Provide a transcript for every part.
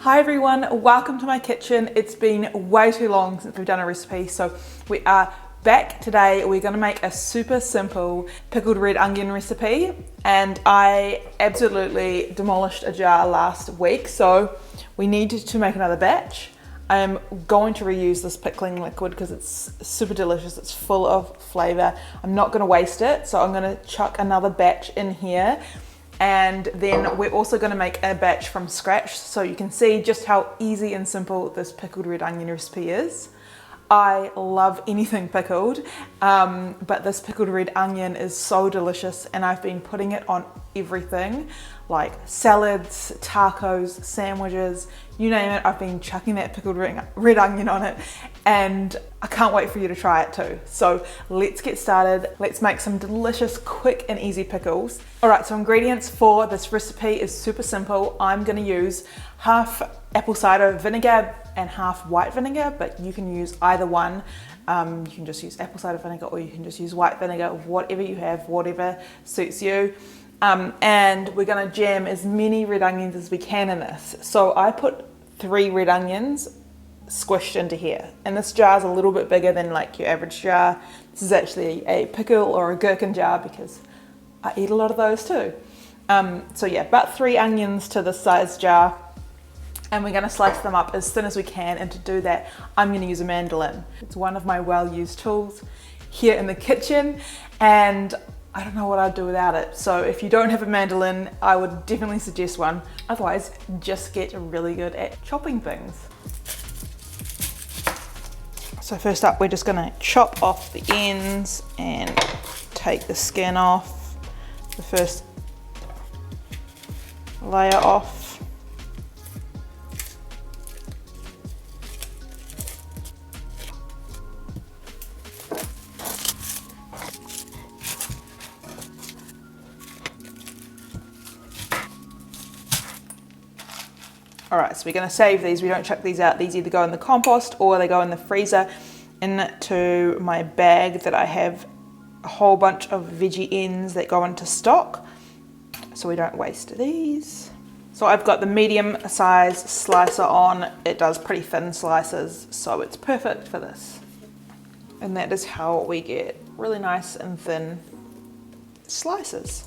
Hi everyone, welcome to my kitchen. It's been way too long since we've done a recipe, so we are back today. We're gonna make a super simple pickled red onion recipe, and I absolutely demolished a jar last week, so we needed to make another batch. I'm going to reuse this pickling liquid because it's super delicious. It's full of flavour. I'm not gonna waste it, so I'm gonna chuck another batch in here. And then we're also going to make a batch from scratch, so you can see just how easy and simple this pickled red onion recipe is. I love anything pickled, but this pickled red onion is so delicious, and I've been putting it on everything, like salads, tacos, sandwiches, you name it. I've been chucking that pickled red onion on it, and I can't wait for you to try it too. So let's get started. Let's make some delicious, quick and easy pickles. All right, so ingredients for this recipe is super simple. I'm gonna use half apple cider vinegar and half white vinegar, but you can use either one. You can just use apple cider vinegar, or you can just use white vinegar, whatever you have, whatever suits you. And we're gonna jam as many red onions as we can in this. So I put 3 red onions squished into here, and this jar is a little bit bigger than like your average jar. This is actually a pickle or a gherkin jar because I eat a lot of those too. So yeah, about 3 onions to this size jar, and we're gonna slice them up as thin as we can. And to do that, I'm gonna use a mandolin. It's one of my well-used tools here in the kitchen, and I don't know what I'd do without it. So if you don't have a mandolin, I would definitely suggest one. Otherwise, just get really good at chopping things. So first up, we're just gonna chop off the ends and take the skin off. The first layer off. All right, so we're gonna save these. We don't chuck these out. These either go in the compost or they go in the freezer into my bag that I have a whole bunch of veggie ends that go into stock, so we don't waste these. So I've got the medium size slicer on. It does pretty thin slices, so it's perfect for this. And that is how we get really nice and thin slices.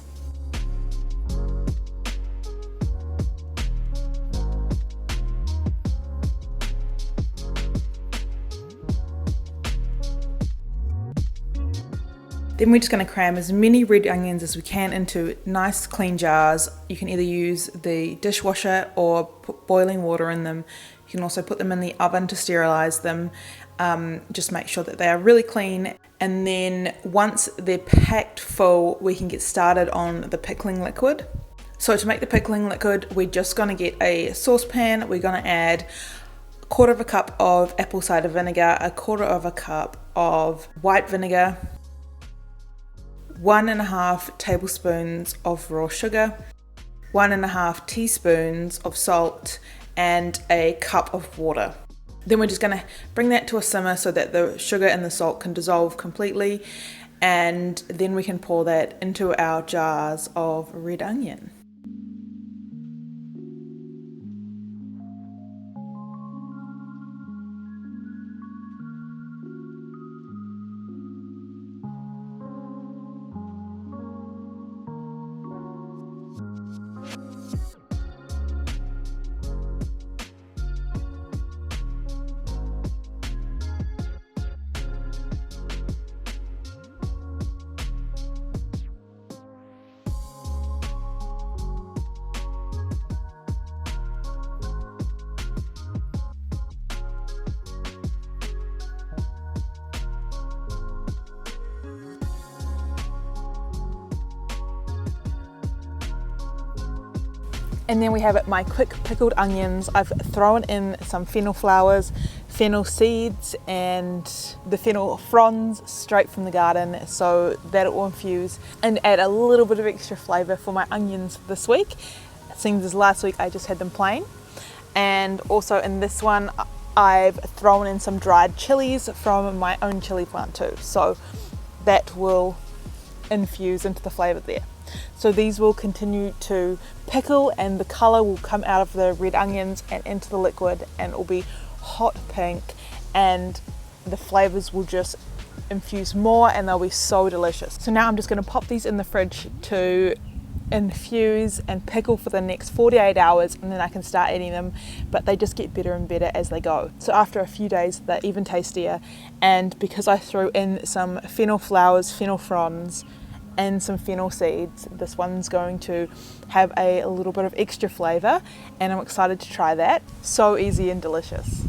Then we're just going to cram as many red onions as we can into nice clean jars. You can either use the dishwasher or put boiling water in them. You can also put them in the oven to sterilize them. Just make sure that they are really clean. And then once they're packed full, we can get started on the pickling liquid. So to make the pickling liquid, we're just going to get a saucepan. We're going to add 1/4 cup of apple cider vinegar, 1/4 cup of white vinegar, 1.5 tablespoons of raw sugar, 1.5 teaspoons of salt, and a cup of water. Then we're just going to bring that to a simmer so that the sugar and the salt can dissolve completely, and then we can pour that into our jars of red onion. And then we have my quick pickled onions. I've thrown in some fennel flowers, fennel seeds, and the fennel fronds straight from the garden, so that it will infuse and add a little bit of extra flavour for my onions this week. Seeing as last week I just had them plain. And also in this one, I've thrown in some dried chilies from my own chili plant too, so that will infuse into the flavour there. So these will continue to pickle and the colour will come out of the red onions and into the liquid, and it will be hot pink, and the flavours will just infuse more and they'll be so delicious. So now I'm just going to pop these in the fridge to infuse and pickle for the next 48 hours, and then I can start eating them, but they just get better and better as they go. So after a few days they're even tastier, and because I threw in some fennel flowers, fennel fronds and some fennel seeds, this one's going to have a little bit of extra flavour, and I'm excited to try that. So easy and delicious.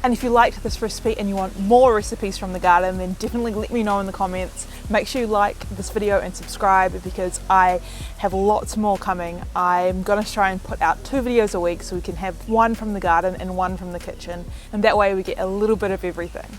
And if you liked this recipe and you want more recipes from the garden, then definitely let me know in the comments. Make sure you like this video and subscribe, because I have lots more coming. I'm going to try and put out 2 videos a week so we can have one from the garden and one from the kitchen, and that way we get a little bit of everything.